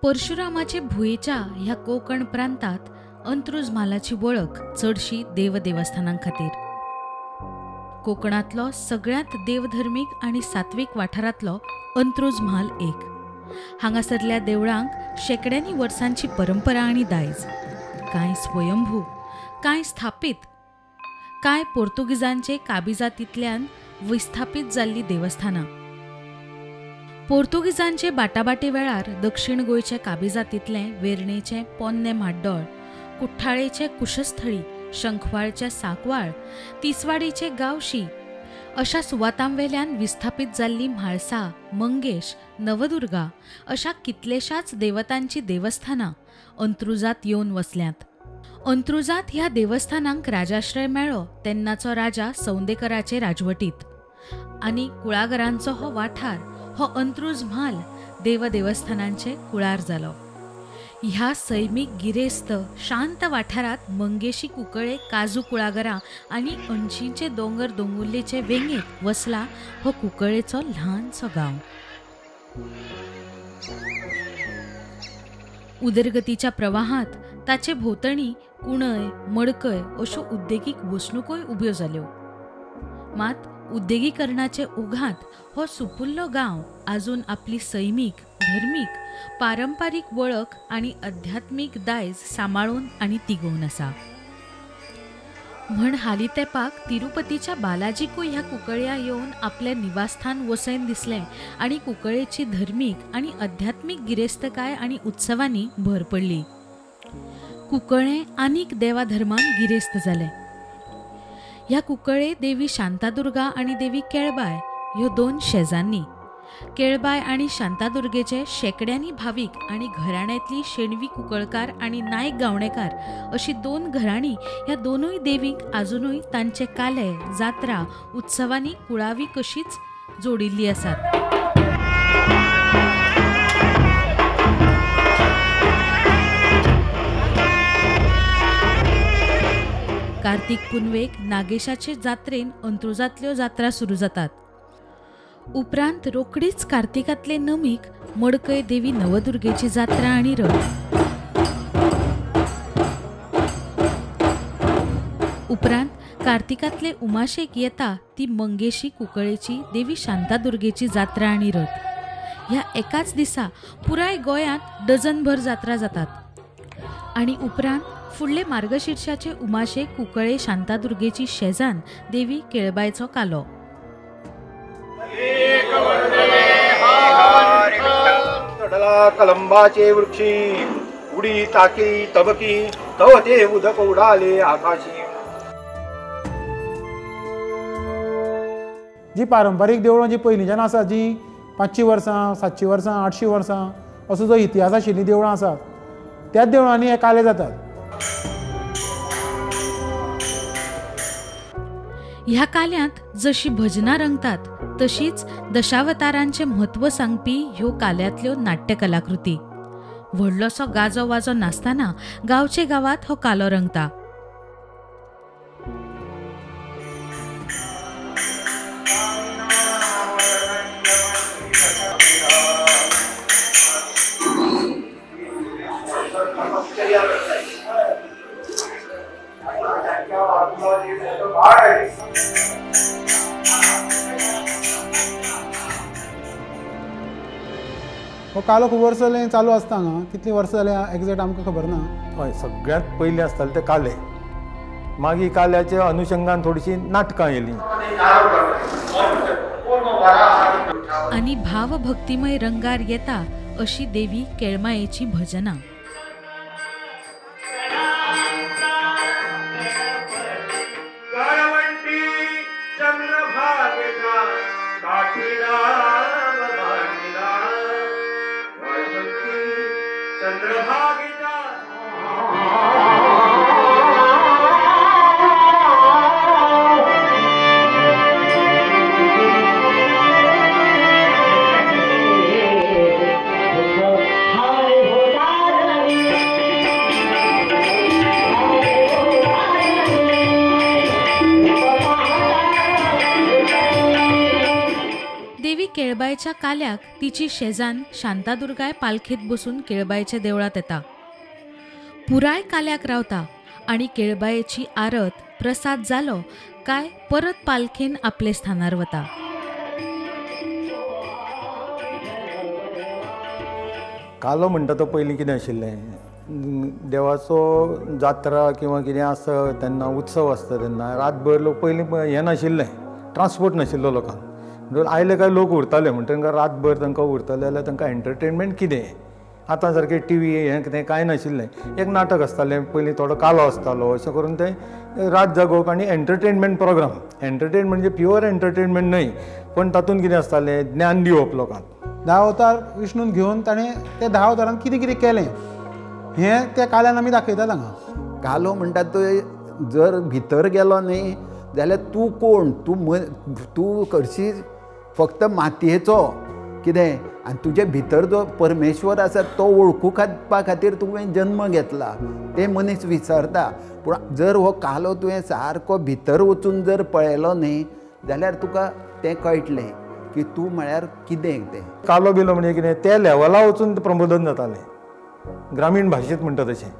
परशुरामाचे भुयेच्या ह्या कोकण प्रांतात अंत्रुज म्हालाची वळख चडशी देवस्थानां खातीर. कोकणातलो सगळ्यात देवधर्मीक आणि सात्विक वाठारांतलो अंत्रुज म्हाल एक. हांगासरल्या देवळांक शेकड्यांनी वर्सांची परंपरा आणि दायज. कांय स्वयंभू, कांय स्थापीत, कांय पोर्तुगीजांचे काबिजातींतल्यान विस्थापीत जाल्लीं देवस्थानां. पोर्तुगीजांचे बाटाबाटी वेळार दक्षिण गोंयचे काबिजातींतले वेर्णेचे पोन्ने म्हाड्डोळ, कुठ्ठाळेचे कुशस्थळी, शंखवाळचे सांकवाळ, तिसवाडीचे गांवशी अशा सुवातांवेल्यान विस्थापीत जाल्लीं म्हाळसा, मंगेश, नवदुर्गा अशा कितलेशाच देवतांची देवस्थानां अंत्रुजांत येवन वसल्यांत. अंत्रुजांत ह्या देवस्थानांक राजाश्रय मेळ्ळो तेन्नाचो राजा सौंदेकराचे राजवटींत. आनी कुळागरांचो हो वाठार, हो अंत्रुज म्हाल देवस्थानांचे कुळार जालो. ह्या सैमीक गिरेस्त शांत वाठारात मंगेशी कुंकळे काजू कुळागरां आनी अणशींचे दोंगर दोंगुल्लेचे वेंगेत वसला हो कुंकळेचो ल्हानसो गांव. उदरगतीच्या प्रवाहांत ताचे भोंवतणी कुणय, मडकय अश्यो उद्देगीक वसणुकोय उब्यो जाल्यो. मात उद्देगीकरणाचे ओघांत हो सुपुल्लो गांव आजून आपली सैमीक, धर्मीक, पारंपारीक वळख आनी अध्यात्मीक दायज सांबाळून आनी तिगोवन आसा. म्हण हालीं तेंपाक तिरुपतीच्या बालाजीकूय ह्या कुंकळ्या येवन आपलें निवासस्थान वसयन दिसलें आनी कुंकळेची धर्मीक आनी अध्यात्मीक गिरेस्तकाय आनी उत्सवांनी भर पडली. कुंकळें आनीक देवाधर्मान गिरेस्त जालें. ह्या कुंकळे देवी शांतादुर्गा आनी देवी केळबाय ह्यो दोन शेजान्नी. केळबाय आनी शांतादुर्गेचे शेकड्यांनी भावीक आनी घराण्यांतली शेणवी कुंकळकार आनी नायक गावणेकार अशी दोन घराणी ह्या दोनूय देवींक आजुनूय तांचे काले, जात्रा, उत्सवांनी कुळावी कशीच जोडिल्लीं आसात. कार्तिक पुनवेक नागेशाचे जात्रेन अंत्रुजांतल्यो जात्रा सुरू जातात. उपरांत रोकडीच कार्तिकांतले नमीक मडकय देवी नवदुर्गेची जात्रा आनी रथ. उपरांत कार्तिकांतले उमाशेक येता ती मंगेशी कुंकळेची देवी शांतादुर्गेची जात्रा आनी रथ. ह्या एकाच दिसा पुराय गोंयांत डझनभर जात्रा जातात. आनी उपरांत फुडले मार्गशिर्शाचे उमाशेक कुंकळे शांतादुर्गेची शेजान देवी केळबायचो कालो. कलंबाचे वृक्षी उडी ताकी तबकी तव ते उदक उडाले आकाशी. जी पारंपारीक देवळां जी पयलींच्यान आसा, जी 500 वर्सां, 700 वर्सां, 800 वर्सां असो जो इतिहास आशिल्लीं देवळां आसात, त्याच देवळांनी हे काले जातात. ह्या काल्यांत जशी भजनां रंगतात तशीच दशावतारांचे म्हत्व सांगपी ह्यो काल्यांतल्यो नाट्य कलाकृती. व्हडलोसो गाजो वाजो नासतना गांवचे गांवांत हो कालो रंगता. हो कालो खूब वर्सां जालें चालू आसता हांगा. कितलीं वर्सां जालीं एक्झॅक्ट आमकां खबर ना. हय, सगळ्यांत पयलीं आसताले ते काले. मागीर काल्याच्या अनुशंगान थोडीशीं नाटकां येयलीं. आनी भावभक्तिमय रंगार येता अशी देवी केळमायेची भजनां. हाय होता केळबायच्या काल्याक तिची शेजान शांतादुर्गाय पालखेत बसून केळबायच्या देवळात येता. पुराय काल्याक रावता आणि केळबायेची आरत प्रसाद जालो काय परत पालखेन आपले स्थानार वता. कालो म्हणटा तो पयलीं कितें आशिल्लें, देवाचो जात्रा किंवा कितें आसता तेन्ना उत्सव आसता तेन्ना रातभर लोक पयलीं हें नाशिल्लें, ट्रान्सपोर्ट नाशिल्लो लोकांक. म्हणून आयले काय लोक उरताले म्हणटा तांकां रातभर तांकां उरताले जाल्यार तांकां एंटरटेनमेंट कितें. आतां सारकें टी.व्ही हें कितें कांय नाशिल्लें. एक नाटक आसतालें, पयलीं थोडो कालो आसतालो, अशें करून तें रात जागोवप आनी एंटरटेनमेंट प्रोग्राम. एंटरटेन म्हणजे प्युअर एंटरटेनमेंट न्हय, पण तातूंत कितें आसतालें, ज्ञान दिवप लोकांक. 10 अवतार विष्णून घेवन ताणें ते 10 अवतारांत कितें कितें केलें हें त्या काल्यान आमी दाखयतात हांगा. कालो म्हणटा तो जर भितर गेलो न्ही जाल्यार तूं कोण, तूं करशी फक्त मातयेचो कितें, आनी तुजे भितर जो परमेश्वर आसा तो वळखुपा खातीर तुवें जन्म घेतला ते मनीस विसरता. पूण जर हो कालो तुवें सारको भितर वचून जर पळयलो न्ही जाल्यार तुका तें कळटलें की तूं म्हळ्यार कितें तें. कालो बिलो म्हणजे कितें, त्या लेवला वचून प्रबोधन जातालें, ग्रामीण भाशेंत म्हणटा तशें.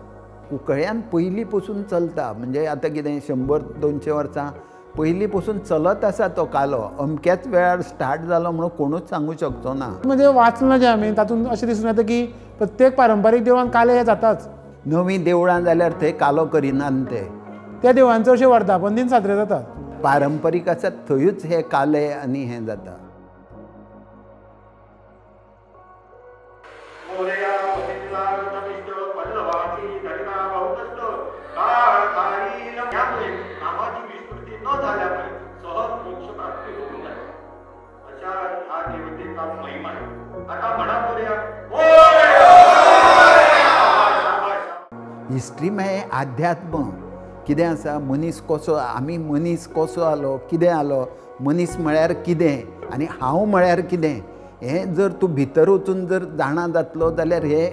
कुंकळ्यान पयलीं पसून चलता, म्हणजे आतां कितें 100-200 वर्सां पयलीं पसून चलत आसा तो कालो. अमक्याच वेळार स्टार्ट जालो म्हणून कोणूच सांगूं शकचो ना. म्हणजे वाचलां जें आमी तातूंत अशें दिसून येता की प्रत्येक पारंपारीक देवळान काले हे जाताच. नवीं देवळां जाल्यार थंय कालो करिनात ते. त्या देवळांचो अशें वर्धापन दिन साजरे जातात. पारंपारीक आसा थंयूच हे काले आनी हें जाता. हिस्ट्री म्हळ्यार आध्यात्म कितें आसा, मनीस कसो, आमी मनीस कसो आलो, कितें आलो, मनीस म्हळ्यार कितें आनी हांव म्हळ्यार कितें, हें जर तूं भितर वचून जर जाणा जातलो जाल्यार हे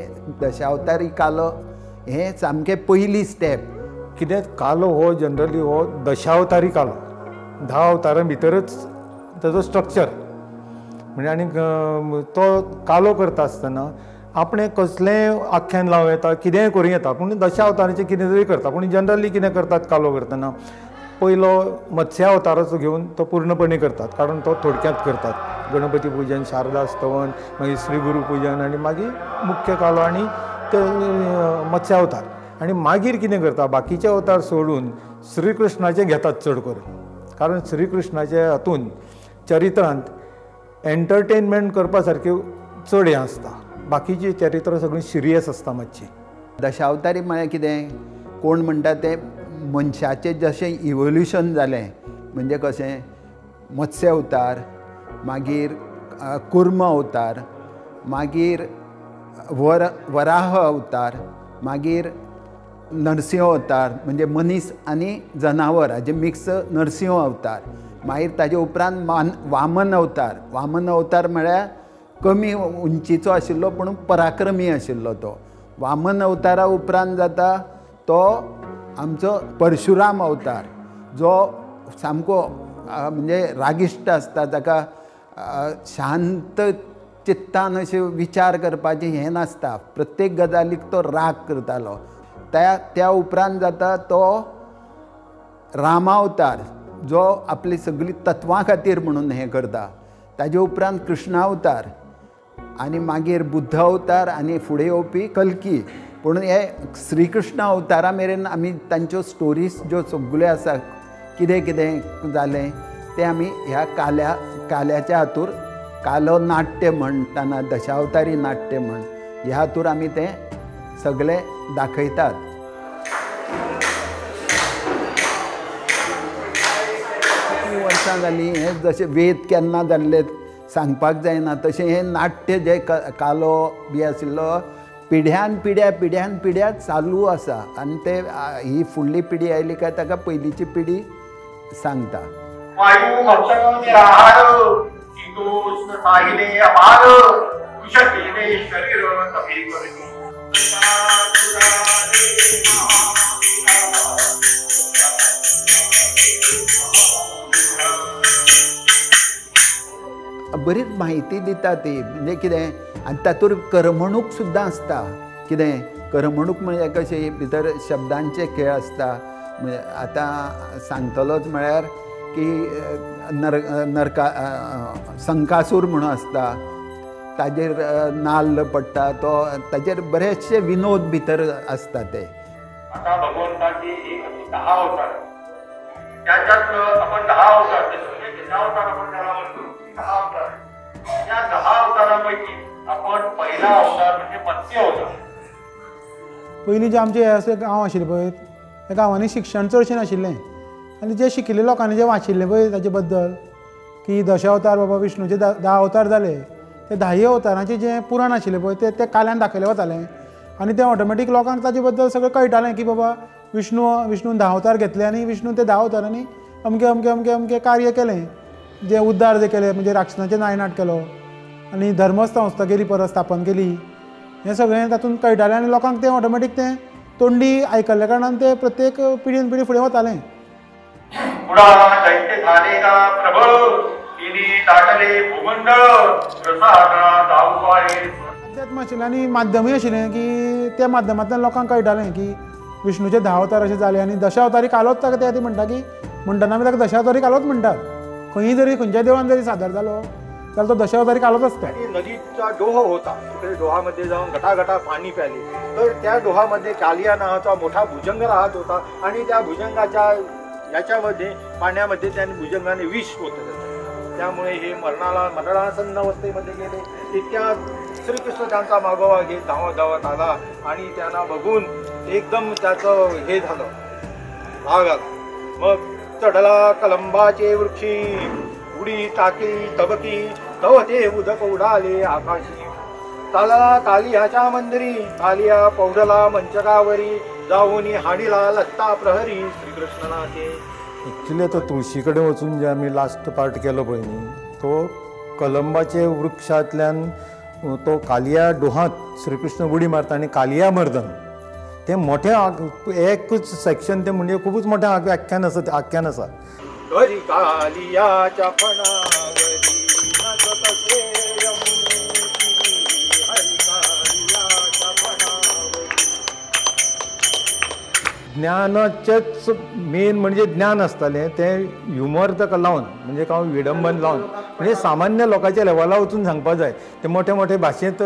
दशावतारी कालो हें सामकें पयली स्टेप. कितें कालो हो जनरली हो दशावतारी कालो, 10 अवतारां भितरच ताजो स्ट्रक्चर. म्हणजे आनी तो कालो करता आसतना आपणें कसलेंय आख्यान लावं येता, कितेंय करूं येता, पूण दशावताराचें कितें तरी करता. पूण जनरली कितें करतात कालो करतना, पयलो मत्स्य अवताराचो घेवन तो पूर्णपणी करतात, कारण तो थोडक्यांत करतात. गणपती पुजन, शारदा स्तवन, मागीर श्री गुरू पुजन आनी मागीर मुख्य कालो आनी ते मत्स्य अवतार. आनी मागीर कितें करता, बाकीचे अवतार सोडून श्री कृष्णाचे घेतात चड करून, कारण श्री कृष्णाचे हातूंत चरित्रांत एंटरटेनमेंट करपा सारकें चड हें आसता. बाकीची चरित्रां सगळीं सिरियस आसता मातशी. दशावतारी म्हळ्यार कितें, कोण म्हणटा ते मनशाचें जशें इवोल्युशन जालें, म्हणजे कशें मत्स्य अवतार, मागीर कुर्म अवतार, मागीर वराह अवतार, मागीर नरसिंह अवतार म्हणजे मनीस आनी जनावर हाजे मिक्स नरसिंह अवतार. मागीर ताजे उपरांत वामन अवतार. वामन अवतार म्हळ्यार कमी उंचीचो आशिल्लो पूण पराक्रमी आशिल्लो तो. वामन अवतारा उपरांत जाता तो आमचो परशुराम अवतार, जो सामको म्हणजे रागिश्ट आसता, ताका शांत चित्तान अशें विचार करपाचें हें नासता, प्रत्येक गजालीक तो राग करतालो. त्या उपरांत जाता तो रामा अवतार, जो आपली सगळीं तत्वां खातीर म्हणून हें करता. ताजे उपरांत कृष्णा अवतार आनी मागीर बुद्ध अवतार आनी फुडें येवपी कल्की. पूण हे श्री कृष्ण अवतारा मेरेन आमी तांच्यो स्टोरीज ज्यो सगळ्यो आसा, कितें कितें जालें तें आमी ह्या काल्याच्या हातूर कालो नाट्य म्हणटाना दशावतारी नाट्य म्हण ह्या हातूर आमी तें सगळें दाखयतात. कितलीं वर्सां जालीं हें जशें वेद केन्ना जाल्ले सांगपाक जायना, तशें हें नाट्य जें कालो बी आशिल्लो पिढ्यान पिढ्या चालू आसा. आनी ते ही फुडली पिढी आयली काय ताका पयलींची पिढी सांगता. वायू भक्षण आहार शीतोष्ण साहिले अपार उष्णतेने शरीर तपे करणी. बरीच म्हायती दिता ती, म्हणजे कितें आनी तातूंत करमणूक सुद्दां आसता. कितें करमणूक म्हणजे कशी भितर शब्दांचे खेळ आसता. म्हणजे आतां सांगतलोच म्हळ्यार की संकासूर म्हणून आसता, ताजेर नाल्ल पडटा, तो ताजेर बरेचशे विनोद भितर आसता ते. आता भगवंताची एक 10 अवतार, त्याच्यात आपण 10 अवतार, 10 अवतार आपण त्याला म्हणतो 10 अवतार. या 10 अवतारापैकी आपण पहिला अवतार म्हणजे मत्स्य अवतार. पयलीं जे आमचे असे गांव आशिल्ले पळय, त्या गांवांनी शिक्षण चडशें नाशिल्लें, आनी जे शिकिल्ले लोकांनी जे वाचिल्लें पळय ताचे बद्दल की दशावतार बाबा विष्णूचे 10 अवतार जाले, ते 10 अवतारांचें जें पुराण आशिल्लें पळय ते काल्यान दाखयलें वतालें, आनी तें ऑटोमॅटीक लोकांक ताजे बद्दल सगळें कळटालें की बाबा विष्णून 10 अवतार घेतले आनी विष्णून ते 10 अवतारांनी अमकें अमकें अमकें अमकें कार्य केलें, जे उद्धार जे केले, म्हणजे राक्षसांचें नायनाट केलो आनी धर्मसंस्था केली, परत स्थापन केली, हें सगळें तातूंत कळटालें आनी लोकांक तें ऑटोमॅटीक तें तोंडी आयकल्ल्या कारणान ते प्रत्येक पिढीन पिढी फुडें वतालें. दैत्य झाले का प्रबळ, तिनी दाटले भूमंडळ, रसाळा जाऊ पाये. अध्यात्म आशिल्लें आनी माध्यमूय आशिल्लें की त्या माध्यमांतल्यान लोकांक कळटालें की विष्णूचे 10 अवतार अशें जाले, आनी दशावतारी कालोच ताका ते म्हणटा की म्हणटना आमी ताका दशावतारी कालोच म्हणटात. खंयी जरी खंयच्या देवळान जरी सादर जालो जाल्यार तो दशावतारी कालोच आसता. नदीचा डोह होता, तिकडे डोहामध्ये जाऊन गटागटा पाणी प्याले, तर त्या डोहामध्ये कालिया नावाचा मोठा भुजंग राहत होता आणि त्या भुजंगाच्या याच्यामध्ये पाण्यामध्ये त्याने भुजंगाने विष होतं. त्यामुळे हे मरणासन्न अवस्थेमध्ये गेले. तितक्यात श्रीकृष्ण त्यांचा मागोवा घेत धावत आला आणि त्यांना बघून एकदम त्याचं हे झालं, राग आला. मग चढला कलंबाचे वृक्षी, उडी टाकी तबकी, तव ते उदक उडाले आकाशी. चालला कालियाच्या मंदिरी, कालिया पौढला मंचकावरी, जाऊन हाडीला लत्ता प्रहरी श्रीकृष्णनाचे. ॲक्च्युली तो तुळशीकडे वचून जे आम्ही लास्ट पार्ट केलो पळय न्ही, तो कलंबाचे वृक्षांतल्यान तो कालिया डोहांत श्रीकृष्ण उडी मारता आनी कालिया मर्दन ते मोठें एकूच सेक्शन, ते म्हणजे खूबच मोठें आख्यान आसा. हरी कालियाच्या फणावरी नाचतसे यमुनेची, हरी कालियाच्या फणावरी. ज्ञानाचेच मेन म्हणजे ज्ञान आसतालें, तें ह्युमर ताका लावन, म्हणजे काय विडंबन लावन, म्हणजे सामान्य लोकांच्या लेवला वचून सांगपाक जाय. ते मोठे मोठे भाशेंत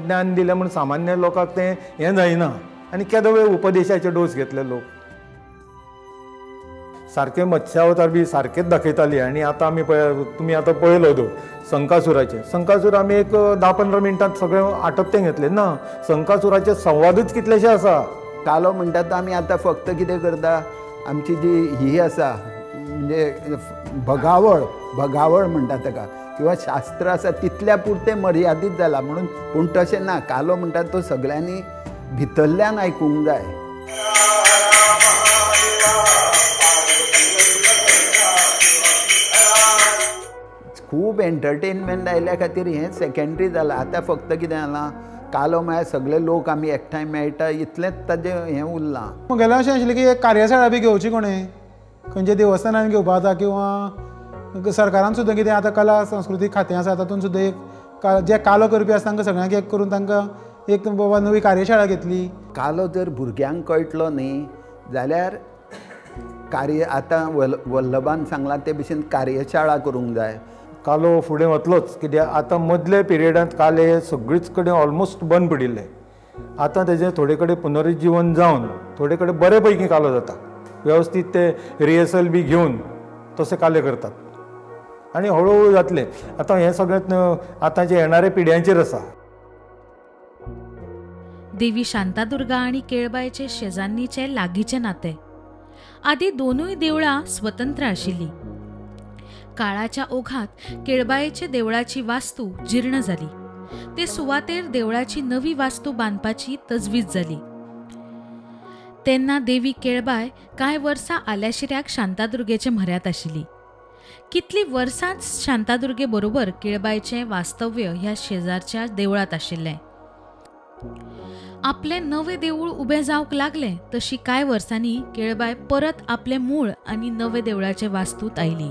ज्ञान दिलें म्हणून सामान्य लोकांक तें हें जायना, आनी केदो वेळ उपदेशाचे डोस घेतले लोक. सारके मत्स्यावतार बी सारकेच दाखयताली. आनी आतां आमी तुमी आतां पळयलो तो संकासूर आमी एक 10-15 मिनटांत सगळें आटोपतें घेतलें ना. संकासुराचे संवादूच कितलेशे आसा. कालो म्हणटा तो आमी आतां फक्त कितें करता, आमची जी ही आसा म्हणजे भगावळ म्हणटा ताका, किंवा शास्त्र आसा तितल्या पुरतें मर्यादीत जाला म्हणून. पूण तशें ना, कालो म्हणटा तो सगळ्यांनी भितरल्यान आयकूंक जाय. खूब एंटरटेनमेंट आयल्या खातीर हें सेकंडरी जालां. आतां फक्त कितें जालां, कालो म्हळ्यार सगळे लोक आमी एकठांय मेळटा इतलेंच ताजें हें उरलां. गेल्या अशें आशिल्लें की एक कार्यशाळा बी घेवची कोणें, खंयच्या देवस्थानान घेवपा जाता, किंवा सरकारान सुद्दां कितें आतां कला संस्कृती खातें आसा तातूंत सुद्दां एक जे कालो करपी आसा तांकां सगळ्यांक एक करून तांकां एक बाबा नवी कार्यशाळा घेतली. कालो जर भुरग्यांक कळटलो न्ही जाल्यार आतां वल्लभान सांगलां ते भशेन कार्यशाळा करूंक जाय. कालो फुडें वतलोच, कित्याक आतां मदले पिरियडांत काले सगळीच कडेन ऑलमोस्ट बंद पडिल्ले. आतां तेजें थोडे कडेन पुनरुज्जीवन जावन थोडे कडेन बरे पैकी कालो जाता. वेवस्थीत ते रिहर्सल बी घेवन तशे काले करतात आनी हळू जातले. आतां हें सगळें आतांच्या येणाऱ्या पिढ्यांचेर आसा. देवी शांतादुर्गा आणि केळबायचे शेजान्नीचे लागींचे नाते. आदी दोनूय देवळां स्वतंत्र आशिल्लीं. काळाच्या ओघात केळबायेचे देवळाची वास्तू जीर्ण जाली. ते सुवातेर देवळाची नवी वास्तू बांदपाची तजवीज जाली. तेन्ना देवी केळबाय कांय वर्सां आल्याशिऱ्याक शांतादुर्गेचे म्हऱ्यांत आशिल्ली. कितली वर्सांच शांतादुर्गे बरोबर केळबायचें वास्तव्य ह्या शेजारच्या देवळांत आशिल्लें. आपले नवे देवूळ उबें जावंक लागलें तशी कांय वर्सांनी केळबाय परत आपले मूळ आनी नवे देवळाचे वास्तूंत आयली.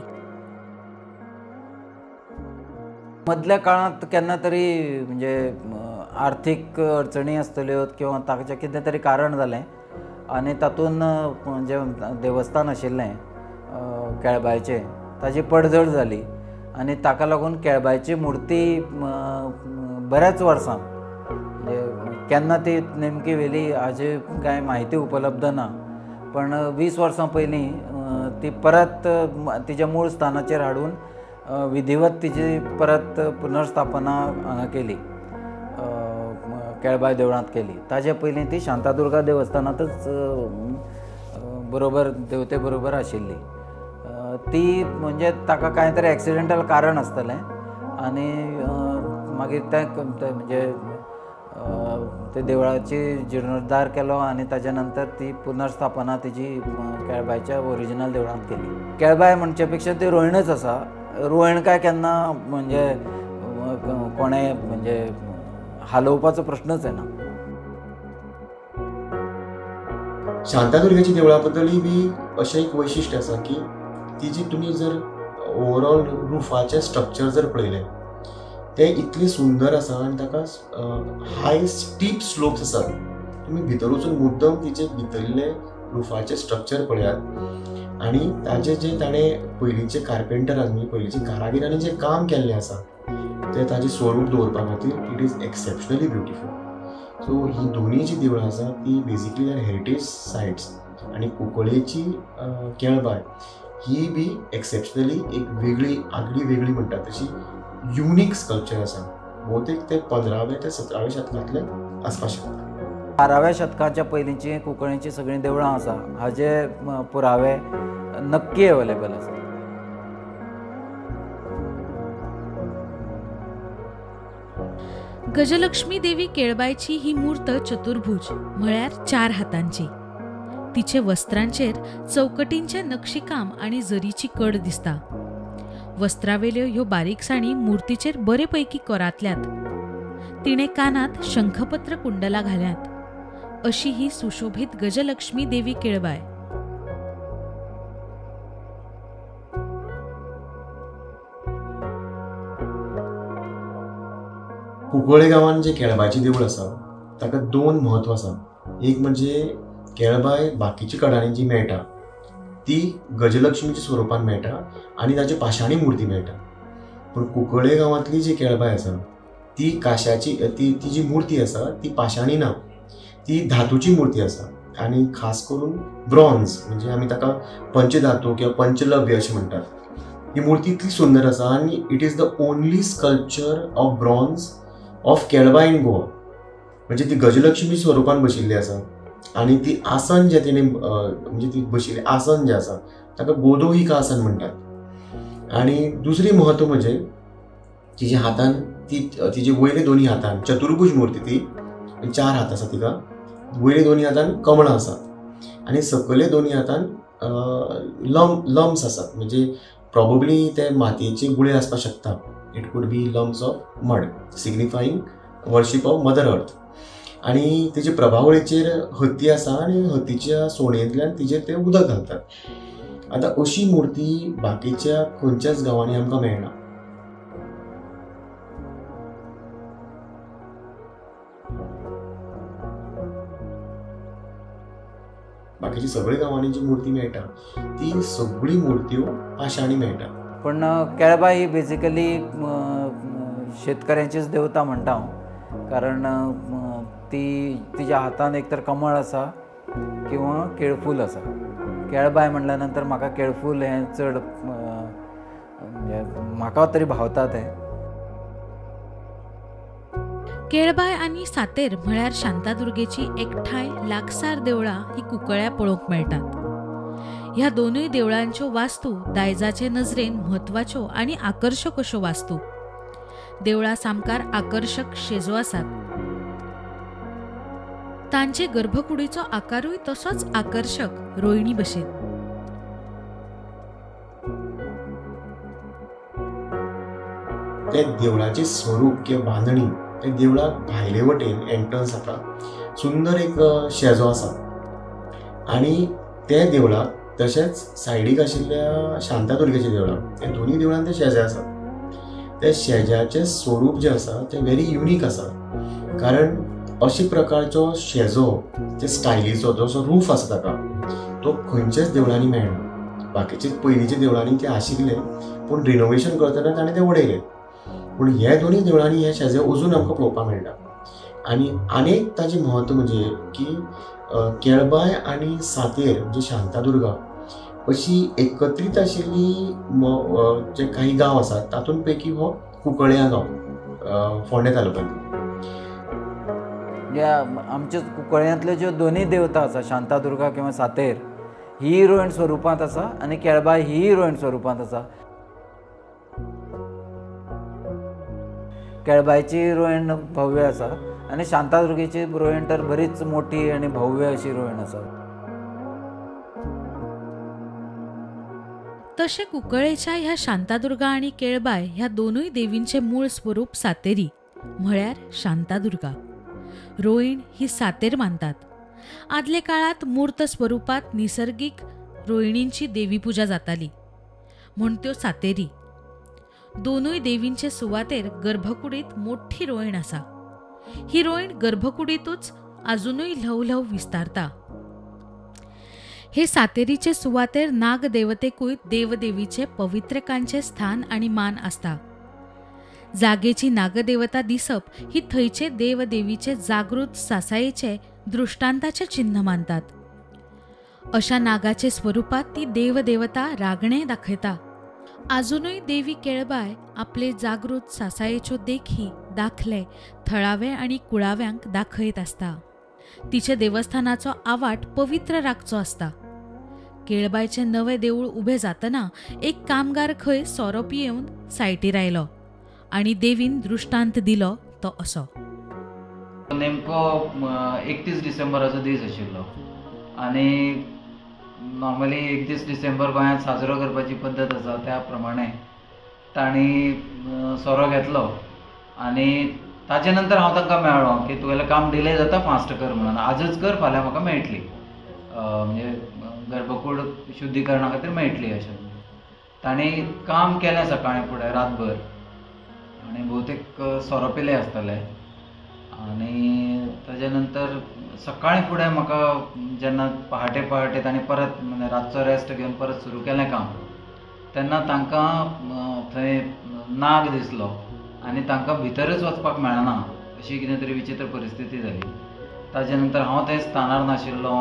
मधल्या काळात केन्ना तरी म्हणजे आर्थीक अडचणी आसतल्यो किंवा ताचें कितें तरी कारण जालें आनी तातूंत जें देवस्थान आशिल्लें केळबायचें ताची पडझड जाली आनी ताका लागून केळबायची मुर्ती बऱ्याच वर्सां म्हणजे केन्ना ती नेमकी व्हेली हाची कांय म्हायती उपलब्ध ना, पण 20 वर्सां पयलीं ती परत तिच्या मूळ स्थानाचेर हाडून विधिवत तिची परत पुनर्स्थापना हांगा केली, केळबाय देवळांत केली. ताचे पयलीं ती शांतादुर्गा देवस्थानांतच बरोबर देवते बरोबर आशिल्ली. ती म्हणजे ताका कांय तरी एक्सिडेंटल कारण आसतलें आनी मागीर तें म्हणजे ते देवळाची जिर्णोद्धार केलो आनी ताच्या नंतर ती पुनर्स्थापना तिची केळबायच्या ओरिजिनल देवळांत केली. केळबाय म्हणचे पेक्षा ती रोयणच आसा. रोयण काय केन्ना म्हणजे कोणें म्हणजे हालोवपाचो प्रश्नच येना. शांतादुर्गेच्या देवळा बद्दलूय बी अशें एक वैशिश्ट्य आसा की तिजी तुमी जर ओवरऑल रुफाचें स्ट्रक्चर जर पळयलें तें इतलें सुंदर आसा आनी ताका हाय स्टीप स्लोप्स आसात. तुमी भितर वचून मुद्दम तिचे भितरले रुफाचें स्ट्रक्चर पळयात आनी ताजें जें ताणें पयलींचे कार्पेंटरान म्हणजे पयलींच्या कारागिरांनी जें काम केल्लें आसा तें ताजें स्वरूप दवरपा खातीर it is exceptionally beautiful. So ही दोनूय जीं देवळां आसा ती बेजिकली आर हेरिटेज सायट्स आनी कुंकळ्ळेची केळबाय ही बी एक्सेप्शनली एक वेगळी आगळी वेगळी म्हणटात तशी युनीक स्कल्पचर आसा. भोवतेक ते 15व्या ते 17व्या शतकांतले आसपाक शकता. 12व्या शतकाच्या पयलींची कुंकळ्ळेची सगळीं देवळां आसा हाजे पुरावे नक्की अवेलेबल आसा. गजलक्ष्मी देवी केळबायची ही मूर्त चतुर्भुज म्हळ्यार 4 हातांची. तिचे वस्त्रांचेर चौकटींचे नक्षीकाम आणि जरीची कड दिसता. वस्त्रावेल्यो ह्यो बारीकसाणी मूर्तीचेर बरेपैकी कोरांतल्यात. तिणे कानात शंखपत्र कुंडला घाल्यात. अशी ही सुशोभित गजलक्ष्मी देवी केळबाय. कुंकळ्ळे गांवांत जे केळबायची देवूळ आसा ताका 2 म्हत्व आसा. एक म्हणजे केळबाय बाकीच्या कडांनी जी मेळटा ती गजलक्ष्मीच्या स्वरुपान मेळटा आनी ताची पाशाणी मुर्ती मेळटा. पूण कुंकळ्ळे गांवांतली जी केळबाय आसा ती काश्याची ती जी मुर्ती आसा ती पाशाणी ना, ती धातूची मुर्ती आसा आनी खास करून ब्रॉन्झ म्हणजे आमी ताका पंचधातू किंवा पंचलव्य अशें म्हणटात. ही मुर्ती इतली सुंदर आसा आनी it is the only sculpture of bronze of Kelbai in Goa. म्हणजे ती गजलक्ष्मी स्वरुपान बशिल्ली आसा आनी ती आसन जें तिणें म्हणजे ती बशिल्ली आसन जें आसा ताका गोदोहिका आसन म्हणटात. आनी दुसरी म्हत्व म्हणजे तिच्या हातान तिचे वयले दोनी हातान चतुर्भुज मूर्ती ती 4 हात आसा तिका. वयले दोनी हातान कमळां आसात आनी सकयले दोनी हातान लम्स आसात. म्हणजे प्रॉबेबली ते मातयेचे गुळे आसपाक शकता. It could be lumps of mud signifying worship of mother earth. आनी तेजे प्रभावळेचेर हत्ती आसा आनी हत्तीच्या सोणयेंतल्यान तिचेर ते उदक घालतात. आतां अशी मुर्ती बाकीच्या खंयच्याच गांवांनी आमकां मेळना. बाकीच्या सगळ्या गांवांनी जी मुर्ती मेळटा ती सगळी मुर्त्यो पाशाणी मेळटा. पण केळबाय ही बेजिकली शेतकऱ्यांचीच देवता म्हणटा हांव. कारण ती तिच्या हातान एक तर कमळ आसा किंवा केळफूल आसा. केळबाय म्हणल्या नंतर म्हाका केळफूल हें चड म्हणजे म्हाका तरी भावता तें. केळबाय आणि सातेर म्हळ्यार शांतादुर्गेची एकठांय लागसार देवळां ही कुंकळ्ळ्या पळोवंक मेळटात. ह्या दोनूय देवळांच्यो वास्तू दायजाचे नजरेन म्हत्वाच्यो आनी आकर्षक अश्यो वास्तू. देवळां सामकार आकर्षक शेजो आसात. तांचे गर्भकुडीचो आकारूय तसोच आकर्षक रोहिणी भशेन. ते देवळाचे स्वरूप किंवा बांदणी ते देवळाक भायले वटेन एंट्रन्स जाता सुंदर एक शेजो आसा आनी ते देवळाक तशेंच सायडीक आशिल्ल्या शांतादुर्गेच्या देवळाक ते दोनूय देवळांत ते शेजे आसात. त्या शेजाचें स्वरूप जें आसा तें व्हेरी युनीक आसा. कारण अशे प्रकारचो शेजो जे स्टायलीचो जसो रूफ आसा ताका तो खंयच्याच देवळांनी मेळना. बाकीचे पयलींच्या देवळांनी ते आशिल्ले पूण रिनोवेशन करतना ताणें ते उडयले. पूण ह्या दोनूय देवळांनी हे शेजे अजून आमकां पळोवपाक मेळटा. आनी आनीक ताजें म्हत्व म्हणजे की केळबाय आनी सातेर म्हणजे शांतादुर्गा अशी एकत्रीत आशिल्ली जे काही गांव आसात तातूंत पैकी हो कुंकळ्या गांव फोंडे तालुक्यांत. आमच्या कुंकळ्यांतल्यो ज्यो दोनूय देवता आसा शांतादुर्गा किंवा सातेर ही रोयण स्वरुपांत आसा आनी केळबाय ही रोयण स्वरुपांत आसा. केळबायची रोयण भव्य आसा आनी शांतादुर्गेची रोयण तर बरीच मोठी आनी भव्य अशी रोयण आसा. तशें कुंकळेच्या ह्या शांतादुर्गा आनी केळबाय ह्या दोनूय देवींचे मूळ स्वरूप सातेरी म्हळ्यार शांतादुर्गा. रोयण ही सातेर मानतात. आदले काळात मूर्त स्वरूपात निसर्गीक रोयणींची देवी पुजा जाताली म्हूण त्यो सातेरी. दोनूय देवींचे सुवातेर गर्भकुडीत मोठी रोयण आसा. ही रोयण गर्भकुडीतूच अजूनय ल्हव ल्हव विस्तारता. हे सातेरीचे सुवातेर नाग देवतेकूय देवदेवीचे पवित्रकांचे स्थान आणि मान आसता. जागेची नागदेवता दिसप ही थंयचे देवदेवीचे जागृत सासायेचे दृष्टांताचे चिन्ह मानतात. अशा नागाचे स्वरूपात ती देवदेवता रागणे दाखयता. अजूनय देवी केळबाय आपले जागृत सासायेच्यो देखी दाखले थळावे आणि कुळाव्यांक दाखयत आसता. तिचे देवस्थानाचो आवाठ पवित्र राखचो आसता. केळबायचे नवे देऊळ उबे जातना एक कामगार खंय सोरो पियेवन सायटीर आयलो आणि देवीन दृष्टांत दिलो तो असो. नेमको 31 डिसेंबराचो दीस आशिल्लो आनी नॉर्मली 31 डिसेंबर गोंयांत साजरो करपाची पद्दत आसा त्या प्रमाणे तांणी सोरो घेतलो आनी ताचे नंतर हांव तांकां मेळ्ळो की तुगेलें काम डिले जाता फास्ट कर म्हणून. आजच कर फाल्यां म्हाका मेळटली म्हणजे गर्भकूड शुद्धीकरणा खातीर मेळटली अशें. तांणी काम केलें सकाळीं फुडें रातभर आनी भोवतेक सोरो पिले आसतले आनी ताजे नंतर सकाळीं फुडें म्हाका जेन्ना पहाटे पहाटे तांणी परत म्हणजे रातचो रेस्ट घेवन परत सुरू केलें काम तेन्ना तांकां थंय नाग दिसलो आनी तांकां भितरच वचपाक मेळना अशी कितें तरी विचित्र परिस्थिती जाली. ताजे नंतर हांव थंय स्थानार नाशिल्लो.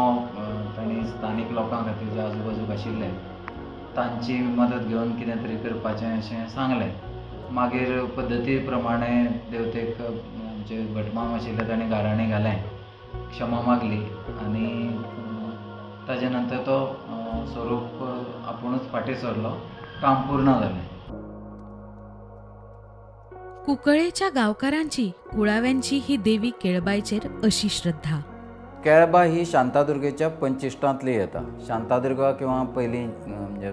तांणी स्थानीक लोकां खातीर जे आजूबाजूक आशिल्ले तांची मदत घेवन कितें तरी करपाचें अशें सांगलें. मागीर पद्दती प्रमाणे देवतेक आमचे भटमाम आशिल्ले तांणी गाराणें घालें, क्षमा मागली आनी ताजे नंतर तो स्वरूप आपुणूच फाटीं सरलो. काम पूर्ण जालें. कुंकळेच्या गांवकारांची कुळाव्यांची ही देवी केळबायचेर अशी श्रद्धा. केळबाय ही शांतादुर्गेच्या पंचिश्टांतली येता. शांतादुर्गा किंवा पयलीं म्हणजे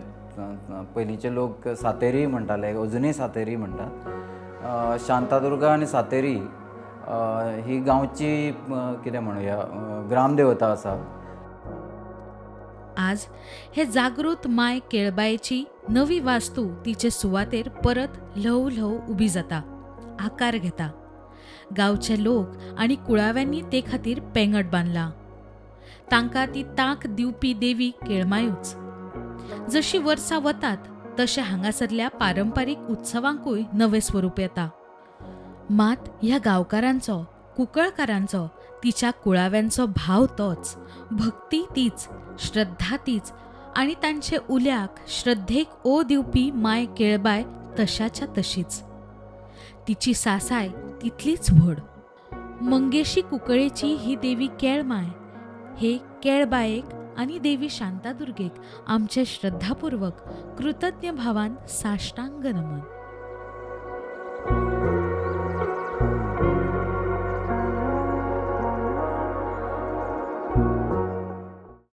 पयलींचे लोक सातेरी म्हणटाले, अजुनूय सातेरी म्हणटात. शांतादुर्गा आनी सातेरी ही गांवची कितें म्हणुया ग्रामदेवता आसा. आज हे जागृत माय केळबायची नवी वास्तू तिचे सुवातेर परत ल्हव ल्हव उबी जाता, आकार घेता. गांवचे लोक आनी कुळाव्यांनी ते खातीर पेंगट बांदला. तांकां ती तांक दिवपी देवी केळमायूच. जशी वर्सां वतात तशे हांगासरल्या पारंपारीक उत्सवांकूय नवे स्वरूप येता. मात ह्या गांवकारांचो, कुंकळकारांचो, तिच्या कुळाव्यांचो भाव तोच, भक्ती तीच, श्रद्धा तीच आनी तांचे उल्याक श्रद्धेक ओ दिवपी माय केळबाय तशाच्या तशीच. तिची सासाय तितलीच व्हड. मंगेशी कुंकळेची ही देवी केळमाय हे केळबायेक आनी देवी शांतादुर्गेक आमचे श्रद्धापूर्वक कृतज्ञ भावान साष्टांग नमन.